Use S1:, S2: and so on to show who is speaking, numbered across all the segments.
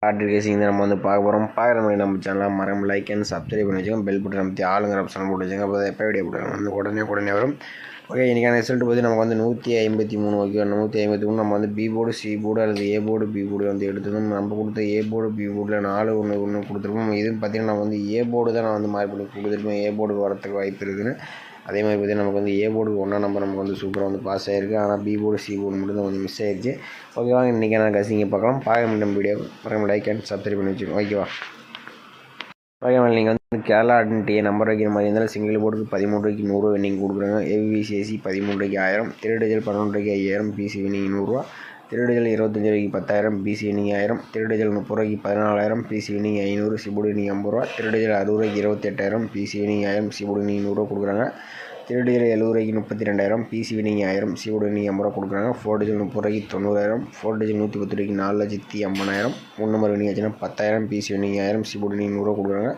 S1: Order கேசிங் தான் நம்ம வந்து பார்க்க போகிறோம். பார்க்குற மாதிரி நம்ம சேனலாக மரம் லைக் அண்ட் சப்ஸ்கிரைப் பண்ணி வச்சுக்கோங்க. பெல் பட்டன் அமைத்தி ஆளுங்கிற ஆப்ஷன் போட்டு வச்சுங்க. அப்போ எப்போ வீடியோ போடுறாங்க வந்து உடனே வரும். ஓகே, இன்றைக்கான ரிசல்ட் பார்த்து நமக்கு வந்து 153. ஓகே, 153 நம்ம வந்து பி போர்டு, சி போர்டு அல்லது ஏ போர்டு, பி போர்டு வந்து எடுத்துக்கணும். நம்ம கொடுத்த ஏ போர்டு, பி போர்டில் 4 1 கொடுத்துருக்கோம். இதுவும் பார்த்திங்கன்னா நம்ம வந்து ஏ போர்டு தான் நான் வந்து மாறி பண்ணி கொடுத்துருக்கோம். ஏ போர்டுக்கு வரத்துக்கு வாய்ப்பு இருக்குதுன்னு. அதே மாதிரி பார்த்திங்கன்னா நமக்கு வந்து ஏ போர்டுக்கு 1 நம்பர் நமக்கு வந்து சூப்பராக வந்து பாஸ் ஆகிருக்கு. ஆனால் பி போர்டு, சி போர்டு மட்டும் தான் வந்து மிஸ் ஆயிடுச்சு. ஓகேவா, இன்றைக்கி நான் கசிங்க பார்க்கலாம். பார்க்க நம்ம வீடியோ மறக்காம லைக் அண்ட் சப்ஸ்கிரைப் பண்ணி வச்சுக்கோங்க. ஓகேவா, ஓகே, நீங்கள் வந்து கேரளா டிஏ நம்பர் வைக்கிற மாதிரி இருந்தாலும் சிங்கிள் போர்டுக்கு 13 ரூபாய்க்கு 100 வின்னிங் கொடுக்குறாங்க. ஏபிசிஎஸ்சி 13 ரூபாய்க்கு 1000, திருடிஜல் 11 ரூபாய்க்கு 5000, பிசி வின்னிங் 100 ரூபா, திருடிஜல் 25 ரூபாய்க்கு 10,000, பிசி வின்னிங் 1000, திருடிஜல் 30 ரூபாய்க்கு 14,000, பிசி வின்னிங் 500, சிபோர்டு வின்னிங் 50 ரூபா, திருடிஜல் 60 ரூபாய்க்கு 28,000, பிசி வின்னிங் 1000, சிபோர்டு வின்னிங் 100 ரூபா கொடுக்குறாங்க. திருடிஜல் 70 ரூபாய்க்கு 32,000, பிசி வின்னிங் 1000, சிபோர்டு வின்னிங் 50 ரூபா கொடுக்குறாங்க. 4 டிஜல் 30 ரூபாய்க்கு 90,000, 4 டிஜல் 110 ரூபாய்க்கு 4,50,000, 3 நம்பர் வின்னிங் ஆச்சுன்னா 10,000, பிசி வின்னிங் 1000, சிபோர்டு வின்னிங் 100 ரூபா கொடுக்குறாங்க.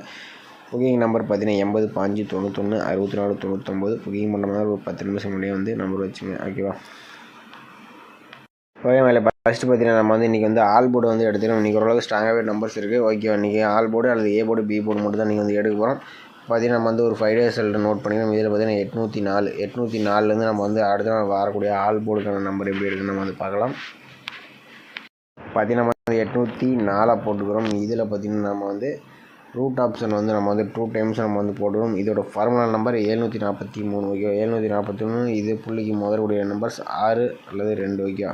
S1: புக்கிங் நம்பர் பார்த்தீங்கன்னா 80 5 91 64 99. புக்கிங் பண்ணுற மாதிரி ஒரு 10 நிமிஷம் முன்னாடியே வந்து நம்பர் வச்சுங்க. ஓகேவா, ஓகே, மேலே ஃபஸ்ட்டு பார்த்தீங்கன்னா நம்ம வந்து இன்றைக்கி வந்து ஆல் போர்டு வந்து எடுத்துக்கிறோம். இன்றைக்கி ஓரளவுக்கு ஸ்ட்ராங்காகவே நம்பர்ஸ் இருக்குது. ஓகேவா, இன்றைக்கி ஆல் போர்டு அல்லது ஏ போர்டு, பி போர்டு மட்டும் தான் நீங்கள் வந்து எடுக்க போகிறோம். பார்த்தீங்கன்னா நம்ம வந்து ஒரு 5 டேஸ் நோட் பண்ணிக்கணும். இதில் பார்த்தீங்கன்னா 804 நம்ம வந்து அடுத்த நாள் வரக்கூடிய ஆல் போர்டுக்கான நம்பர் எப்படி இருக்குன்னு நம்ம வந்து பார்க்கலாம். பார்த்தீங்கன்னா நம்ம வந்து 804 போட்டுக்கிறோம். இதில் பார்த்தீங்கன்னா நம்ம வந்து ரூட் ஆப்ஷன் வந்து நம்ம வந்து 2 டைம்ஸ் நம்ம வந்து போட்டுக்கிறோம். இதோட ஃபார்முலா நம்பர் 743. ஓகே, 743. இது புள்ளிக்கு முதல்கூடிய நம்பர்ஸ் 6 அல்லது 2. ஓகே,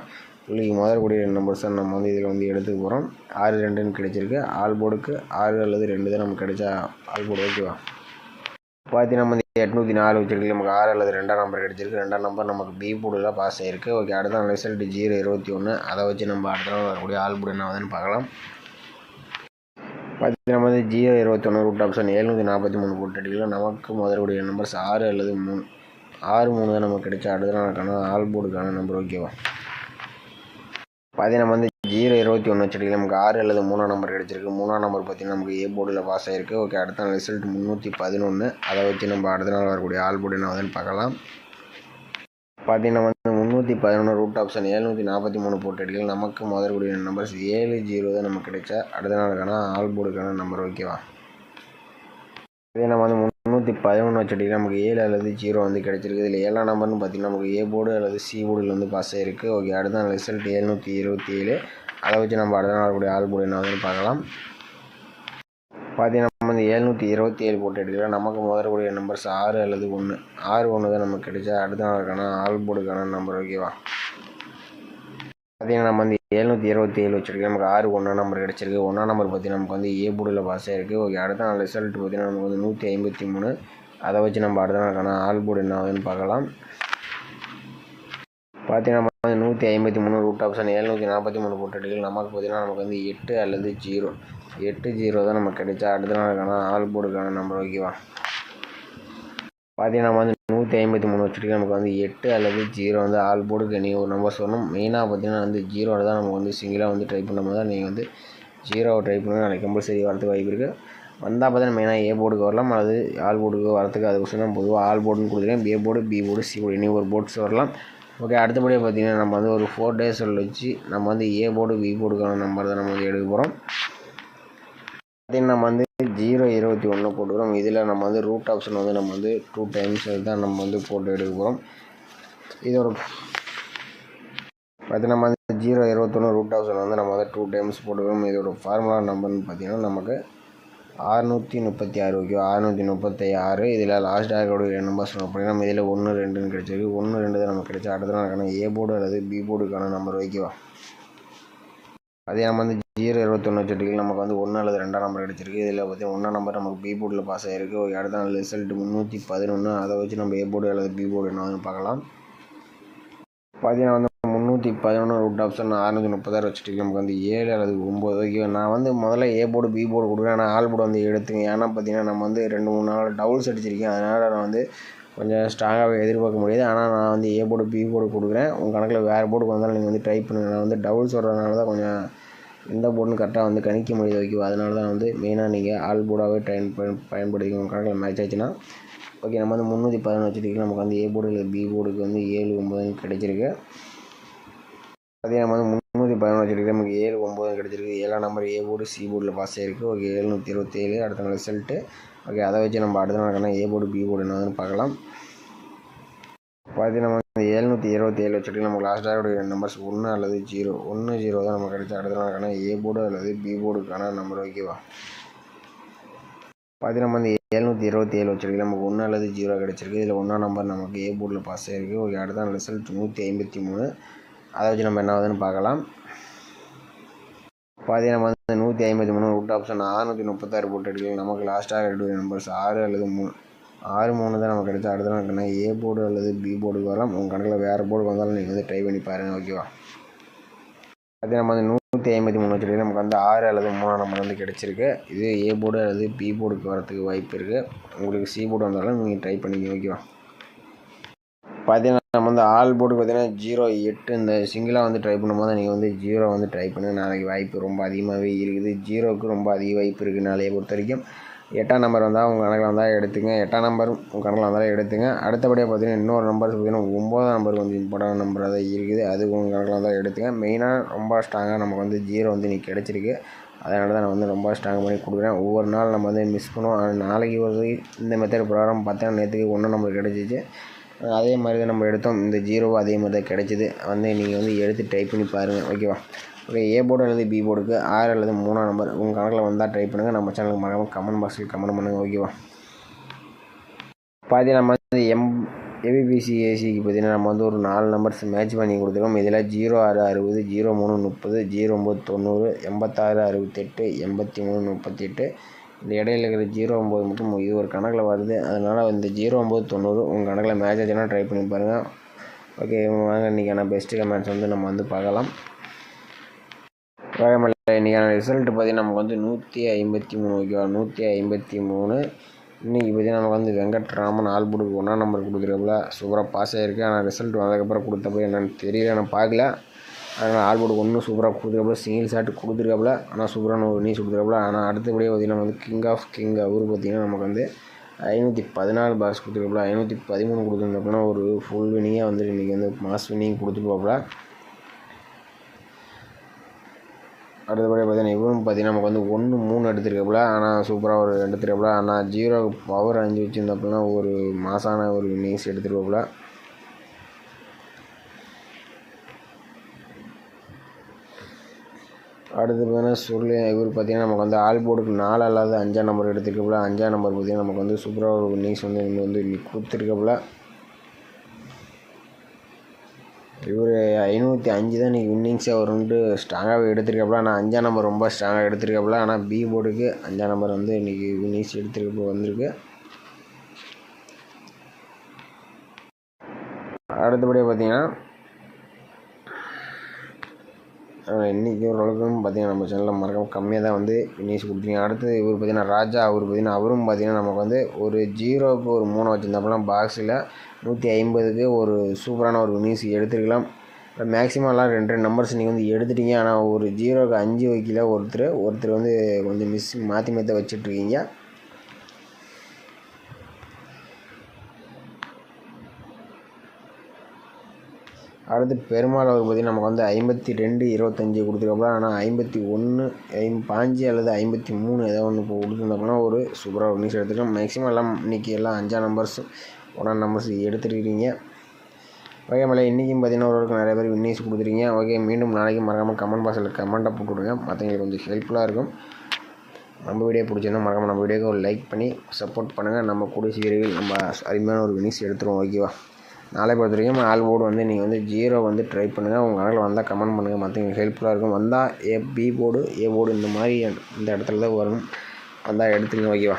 S1: புள்ளிக்கு முதல்கூடிய நம்பர்ஸ் தான் நம்ம வந்து இதில் வந்து எடுத்துக்க போகிறோம். 6 2ன்னு கிடைச்சிருக்கு. ஆல் போர்டுக்கு 6 அல்லது 2 தான் நமக்கு கிடைச்சா ஆல் போர்டு. ஓகேவா, பார்த்தீங்கன்னா நம்ம வந்து 804 வச்சிருக்கு. நமக்கு 6 அல்லது 2ஆம் நம்பர் கிடைச்சிருக்கு. 2ஆம் நம்பர் நமக்கு பி போர்டில் பாஸ் ஆகிருக்கு. ஓகே, அடுத்த நாள் ரிசல்ட் 021. அதை வச்சு நம்ம அடுத்த நாள் வரக்கூடிய ஆல் போர்டு என்ன ஆகுதுன்னு பார்க்கலாம். பார்த்தீங்கன்னா நம்ம வந்து 021 ரூட் ஆப்ஷன் 743 போட்டு அடிக்கலாம். நமக்கு முதல்கூடிய நம்பர்ஸ் 6 அல்லது 3. 6 3 தான் நமக்கு கிடைச்சா அடுத்த நாளுக்கான ஆல் போர்டுக்கான நம்பர். ஓகேவா, பார்த்தீங்கன்னா நம்ம வந்து 021 வச்சுட்டு நமக்கு 6 அல்லது 3ஆம் நம்பர் கிடச்சிருக்கு. 3ஆம் நம்பர் பார்த்தீங்கன்னா நமக்கு ஏ போர்டில் பாஸ் ஆகிருக்கு. ஓகே, அடுத்த நாள் ரிசல்ட் 311. அதை வச்சு நம்ம அடுத்த நாள் வரக்கூடிய ஆல் போர்டு என்ன ஆகுதுன்னு பார்க்கலாம். பார்த்தீங்கன்னா வந்து 311 ரூட் ஆப்ஷன் 743 போட்டு அடிக்கலாம். நமக்கு முதல்கூடிய நம்பர்ஸ் 70 தான் நமக்கு கிடைச்சா அடுத்த நாளுக்கான ஆல் போர்டுக்கான நம்பர். ஓகேவா, இதே நம்ம வந்து 311 வச்சுட்டு நமக்கு 7 அல்லது 0 வந்து கிடைச்சிருக்கு. இதில் 7ஆம் நம்பர்னு பார்த்தீங்கன்னா நமக்கு ஏ போர்டு அல்லது சி போர்டில் வந்து பாஸ் ஆகிருக்கு. ஓகே, அடுத்த நாள் ரிசல்ட் 727. அதை வச்சு நம்ம அடுத்த நாள் கூடிய ஆல் போர்டு என்ன ஆகுதுன்னு பார்க்கலாம். பார்த்தீங்கன்னா நம்ம வந்து 727 போட்டு எடுக்கலாம். நமக்கு முதல்கூடிய நம்பர்ஸ் 6 அல்லது 1. 6 1 தான் நமக்கு கிடைச்சா அடுத்த நாளுக்கான ஆல் போர்டுக்கான நம்பர். ஓகேவா, பார்த்தீங்கன்னா நம்ம வந்து 727 வச்சுருக்கோம். நமக்கு 6 1ஆம் நம்பர் கிடச்சிருக்கு. 1ஆம் நம்பர் பார்த்தீங்கன்னா நமக்கு வந்து ஏ போர்டில் பாஸ் ஆகிருக்கு. ஓகே, அடுத்த நாள் ரிசல்ட் பார்த்தீங்கன்னா நமக்கு வந்து 153. அதை வச்சு நம்ம அடுத்த நாளுக்கான ஆல் போர்டு என்ன ஆகுதுன்னு பார்க்கலாம். பார்த்தீங்கன்னா நம்ம வந்து 153 ரூட் ஆப்ஷன் 743 போட்டு எடுக்கலாம். நமக்கு பார்த்தீங்கன்னா நமக்கு வந்து 8 அல்லது 0. 8 0 தான் நமக்கு கிடைச்சா அடுத்த நாளுக்கான ஆல் போர்டுக்கான நம்பர். ஓகேவா, பார்த்தீங்கன்னா நம்ம வந்து 153 வச்சுருக்கோம். நமக்கு வந்து 8 அல்லது 0 வந்து ஆல் போர்டுக்கு நீங்கள் ஒரு நம்பர் சொல்லணும். மெயினாக பார்த்தீங்கன்னா வந்து 0 தான் நமக்கு வந்து சிங்கிளாக வந்து ட்ரை பண்ணும்போது தான் நீங்கள் வந்து 0 ட்ரை பண்ணுங்க. நாளைக்கு கம்பல்சரி வரதுக்கு வாய்ப்பு இருக்குது. வந்தால் பார்த்தீங்கன்னா மெயினாக ஏ போர்டுக்கு வரலாம் அல்லது ஆல் போர்டுக்கு வரத்துக்கு அதுக்கு தான் பொதுவாக ஆல் போர்டுன்னு கொடுத்துருக்கேன். A board, B board, C board இனி ஒரு போர்ட்ஸ் வரலாம். ஓகே, அடுத்தபடியாக பார்த்தீங்கன்னா நம்ம வந்து ஒரு 4 டேஸ் வச்சு நம்ம வந்து ஏ போர்டு, பி போர்டுக்கான நம்பர் தான் நம்ம வந்து எடுக்க போகிறோம். பார்த்தீங்கன்னா நம்ம வந்து 021 போட்டுக்கிறோம். இதில் நம்ம வந்து ரூட் ஆப்ஷன் வந்து நம்ம வந்து 2 டைம்ஸ் தான் நம்ம வந்து போட்டு எடுக்க போகிறோம். இதோட பார்த்தீங்கன்னா நம்ம வந்து 021 ரூட் ஆப்ஷன் வந்து நம்ம வந்து 2 டைம்ஸ் போட்டுக்கிறோம். இதோட ஃபார்முலா நம்பர்னு பார்த்தீங்கன்னா நமக்கு 636. ஓகே, 636. இதில் லாஸ்ட்டாக இருக்கக்கூடிய நம்பர்ஸ் நோட் பண்ணிக்கலாம். இதில் 1 2ன்னு கிடைச்சிருக்கு. 1 2 தான் நமக்கு கிடைச்சா அடுத்த நாளுக்கான ஏ போர்டு அல்லது பி போர்டுக்கான நம்பர். ஓகேவா, அதே நம்ம வந்து 021 வச்சுட்டு நமக்கு வந்து 1 அல்லது 2ஆம் நம்பர் கிடச்சிருக்கு. இதில் பார்த்தீங்கன்னா 1ஆம் நம்பர் நமக்கு பி போர்டில் பாஸ் ஆகிருக்கு. ஓகே, அடுத்த நாள் ரிசல்ட் 311. அதை வச்சு நம்ம ஏ போர்டு அல்லது பி போர்டு என்ன பார்க்கலாம். பார்த்தீங்கன்னா வந்து 311 ரூட் ஆப்ஷன் 636 வச்சுட்டு நமக்கு வந்து 7 அல்லது 9. ஓகே, நான் வந்து முதல்ல ஏ போர்டு, பி போர்டு கொடுக்குறேன். ஆனால் ஆல் போர்டு வந்து எடுத்துங்க. ஏன்னா பார்த்தீங்கன்னா நம்ம வந்து 2 3 நாள் டபுள்ஸ் அடிச்சிருக்கேன். அதனால் நான் வந்து கொஞ்சம் ஸ்ட்ராங்காகவே எதிர்பார்க்க முடியாது. ஆனால் நான் வந்து ஏ போர்டு, பி போர்டு கொடுக்குறேன். உங்கள் கணக்கில் வேறு போர்டுக்கு வந்தாலும் நீங்கள் வந்து ட்ரை பண்ணுங்கள். நான் வந்து டபுள்ஸ் வர்றதுனால தான் கொஞ்சம் எந்த போர்டுன்னு கரெக்டாக வந்து கணிக்க முடியுது. ஓகே, அதனால தான் வந்து மெயினாக நீங்கள் ஆல் போர்டாகவே பயன்படுத்திக்க உங்கள் கணக்கில் மேட்ச் ஆச்சுன்னா. ஓகே, நம்ம வந்து 311 வச்சுட்டு நமக்கு வந்து ஏ போர்டு இல்லை பி போர்டுக்கு வந்து 7 9 கிடைச்சிருக்கு. அதே நம்ம வந்து 711 வச்சுருக்கு. நமக்கு 7 9 கிடச்சிருக்கு. 7ஆம் நம்பர் ஏ போர்டு சி போர்டில் பாஸ் ஆகிருக்கு. ஓகே 727 அடுத்த நாள் ரிசல்ட்டு. ஓகே அதை வச்சு நம்ம அடுத்த நாள் ஏ போர்டு பி போர்டு என்னதுன்னு பார்க்கலாம். பார்த்தீங்கன்னா நம்ம 727 வச்சுருக்கு. நமக்கு லாஸ்ட்டாக நம்பர்ஸ் 1 அல்லது 0 1 0 தான் நமக்கு கிடைச்சா அடுத்த நாளுக்கான ஏ போர்டு அல்லது பி போர்டுக்கான நம்பர். ஓகேவா. பார்த்தீங்கன்னா நம்ம 727 வச்சுருக்கு. நமக்கு 1 அல்லது 0 கிடச்சிருக்கு. இதில் 1ஆம் நம்பர் நமக்கு ஏ போர்டில் பாஸ் ஆகிருக்கு. ஓகே அடுத்த நாள் ரிசல்ட் 153. அதை வச்சு நம்ம என்ன ஆகுதுன்னு பார்க்கலாம். பார்த்தீங்கன்னா நம்ம 153 ரூட் ஆப்ஷன் 636 போட்டு எடுக்கலாம். நமக்கு லாஸ்ட்டாக எடுக்கிற நம்பர்ஸ் 6 அல்லது 3 6 3 தான் நமக்கு கிடைச்சா அடுத்த நாள் ஏ போர்டு அல்லது பி போர்டுக்கு வரலாம். உங்கள் கணக்கில் வேறு போர்டுக்கு வந்தாலும் நீங்கள் ட்ரை பண்ணி பாருங்கள். ஓகேவா. அது நம்ம 153 வச்சுருக்கு. நமக்கு 6 அல்லது 3ஆம் நம்பர் கிடச்சிருக்கு. இது ஏ போர்டு அல்லது பி போர்டுக்கு வரத்துக்கு வாய்ப்பு இருக்குது. உங்களுக்கு சி போர்டு வந்தாலும் நீங்கள் ட்ரை பண்ணிக்க. ஓகேவா. பார்த்தீங்கன்னா நம்ம ஆல் போர்டுக்கு பார்த்தீங்கன்னா 0 8 இந்த சிங்கிளாக ட்ரை பண்ணும்போது நீங்கள் 0 ட்ரை பண்ணி நாளைக்கு வாய்ப்பு ரொம்ப அதிகமாகவே இருக்குது. 0க்கு ரொம்ப அதிக வாய்ப்பு இருக்குது நாளையை பொறுத்த வரைக்கும். 8ஆம் நம்பர் வந்தால் உங்கள் கணக்கில் வந்தால் எடுத்துங்க. 8ஆம் நம்பர் உங்கள் கணக்கில் வந்தாலும் எடுத்துங்க. அடுத்தபடியாக பார்த்தீங்கன்னா இன்னொரு நம்பர் பார்த்தீங்கன்னா 9ஆம் நம்பர் கொஞ்சம் இம்பார்ட்டான நம்பராக தான் இருக்குது. அது உங்கள் கணக்கில் வந்தால் எடுத்துங்க. மெயினாக ரொம்ப ஸ்ட்ராங்காக நமக்கு 0 இன்றைக்கி கிடச்சிருக்கு. அதனால தான் நான் ரொம்ப ஸ்ட்ராங் பண்ணி கொடுக்குறேன். ஒவ்வொரு நாள் நம்ம மிஸ் பண்ணுவோம். நாளைக்கு ஒரு இந்த மெத்தட் ப்ரோக்ராம் பார்த்தீங்கன்னா நேற்றுக்கு 1 நம்பர் கிடச்சிச்சு. அதே மாதிரி தான் நம்ம எடுத்தோம். இந்த 0 அதே மாதிரி தான் கிடச்சிது. நீங்கள் எடுத்து ட்ரை பண்ணி பாருங்கள். ஓகேவா. ஓகே ஏ போர்டு அல்லது பி போர்டுக்கு 6 அல்லது 3ஆம் நம்பர் உங்கள் கணக்கில் வந்தால் ட்ரை பண்ணுங்கள். நம்ம சேனலுக்கு மறக்காமல் கமெண்ட் பாக்ஸில் கமெண்ட் பண்ணுங்கள். ஓகேவா. பார்த்தீங்கன்னா நம்ம ஏபிபிசி ஏசிக்கு பார்த்தீங்கன்னா நம்ம ஒரு 4 நம்பர்ஸ் மேட்ச் பண்ணி கொடுத்துருக்கோம். இதில் 06 60 03 30 09 90 86 68 83 38 இந்த இடையில இருக்கிற 09 மட்டும் இது ஒரு கணக்கில் வருது. அதனால் இந்த 09 90 உங்கள் கணக்கில் மேட்ச் ஆச்சுன்னா ட்ரை பண்ணி பாருங்கள். ஓகே வாங்க இன்றைக்கான பெஸ்ட்டு கமெண்ட்ஸ் நம்ம பார்க்கலாம். இன்றைக்கான ரிசல்ட் பார்த்தீங்கன்னா நமக்கு 153. ஓகேவா. 153 இன்றைக்கி பார்த்தீங்கன்னா நமக்கு வெங்கட்ராமன் ஆல் போர்டுக்கு 1ஆம் நம்பர் கொடுக்குறப்பல சூப்பராக பாஸ் ஆகிருக்கு. ஆனால் ரிசல்ட் வந்ததுக்கப்புறம் கொடுத்தப்போ என்னென்னு தெரியல, நான் பார்க்கல. அதனால் ஆல் போர்டுக்கு 1 சூப்பராக கொடுத்துருக்காப்புல, சிங்கிள் ஷாட் கொடுத்துருக்காப்புல. ஆனால் சூப்பரான ஒரு நீஸ் கொடுத்துருக்காப்புல. ஆனால் அடுத்தபடியாக பார்த்தீங்கன்னா கிங் ஆஃப் கிங் அவர் பார்த்தீங்கன்னா நமக்கு 514 பாக்ஸ் கொடுத்துருக்காப்புல. 513 கொடுத்துருந்தாப்புனா ஒரு ஃபுல் வினிங்காக இன்றைக்கி மாஸ் வினிங் கொடுத்துருப்பாப்புல. அடுத்தபடியாக பார்த்தீங்கன்னா இவரும் பார்த்தீங்கன்னா நமக்கு 1 3 எடுத்துருக்காப்புல. ஆனால் சூப்பராக ஒரு எடுத்துருக்காப்புல. ஆனால் 0 பவர் 5 வச்சுருந்தாப்புலனா ஒரு மாசான ஒரு நீஸ் எடுத்துருக்காப்புல. அடுத்து பார்த்தீங்கன்னா இவர் பார்த்தீங்கன்னா நமக்கு ஆல் போர்டுக்கு 4 அல்லாத 5ஆம் நம்பர் எடுத்துருக்காப்புல. 5ஆம் நம்பர் பார்த்தீங்கன்னா நமக்கு சூப்பராக ஒரு நீஸ் இன்னைக்கு கொடுத்துருக்காப்புல. இவர் 505 தான் இன்றைக்கி வின்னிங்ஸாக ஒரு ஸ்ட்ராங்காகவே எடுத்துருக்காப்புல. ஆனால் 5ஆம் நம்பர் ரொம்ப ஸ்ட்ராங்காக எடுத்துருக்காப்புல. ஆனால் பி போர்டுக்கு 5ஆம் நம்பர் இன்றைக்கி வின்னிங்ஸ் எடுத்துருக்க வந்திருக்கு. அடுத்தபடியாக பார்த்தீங்கன்னா இன்றைக்கி ஓரளவுக்கு பார்த்தீங்கன்னா நம்ம சேனலில் மறக்காம கம்மியாக தான் வின்னிங்ஸ் கொடுத்துருங்க. அடுத்து இவர் பார்த்தீங்கன்னா ராஜா அவரும் பார்த்தீங்கன்னா நமக்கு ஒரு 0க்கு ஒரு 3 வச்சுருந்தாப்பெல்லாம் பாக்ஸில் 150க்கு ஒரு சூப்பரான ஒரு வின்னிங்ஸ் எடுத்துருக்கலாம். மேக்ஸிமம் எல்லாம் 2 நம்பர்ஸ் நீங்கள் எடுத்துட்டீங்க. ஆனால் ஒரு 0க்கு 5 வைக்கல ஒருத்தர் கொஞ்சம் மாற்றி வச்சுட்ருக்கீங்க. அடுத்து பெருமாள் அவர் பார்த்தீங்கன்னா நமக்கு 52 25 கொடுத்துருக்காப்புல. ஆனால் 51 5 அல்லது 53 ஏதோ ஒன்று இப்போ கொடுத்துருந்தாப்புனா ஒரு சூப்பராக ஒரு நியூஸ் எடுத்துக்கலாம். மேக்ஸிமம் எல்லாம் இன்றைக்கி எல்லாம் 5ஆம் நம்பர்ஸ் 1ஆம் நம்பர்ஸ் எடுத்துருக்கீங்க. ஓகே மேலே இன்றைக்கும் பார்த்தீங்கன்னா ஓரளவுக்கு நிறைய பேர் வின்னிங்ஸ் கொடுத்துருக்கீங்க. ஓகே மீண்டும் நாளைக்கு மறக்காமல் கமெண்ட் பாக்ஸில் கமெண்ட்டாக போட்டு விடுங்க. மற்றவங்களுக்கு கொஞ்சம் ஹெல்ப்ஃபுல்லாக இருக்கும். நம்ம வீடியோ பிடிச்சிருந்தா மறக்காமல் நம்ம வீடியோக்கு ஒரு லைக் பண்ணி சப்போர்ட் பண்ணுங்கள். நம்ம கூடிய விரைவில் நம்ம அருமையான ஒரு வின்னிங்ஸ் எடுத்துருவோம். ஓகேவா. நாளை பொறுத்த வரைக்கும் ஆல் போர்டு நீங்கள் 0 ட்ரை பண்ணுங்கள். உங்கள் கணக்கில் வந்தால் கமெண்ட் பண்ணுங்கள். மற்றவங்களுக்கு ஹெல்ப்ஃபுல்லாக இருக்கும். வந்தால் பி போர்டு ஏ போர்டு இந்த மாதிரி இந்த இடத்துல தான் வரணும். வந்தால் எடுத்துருங்க. ஓகேவா.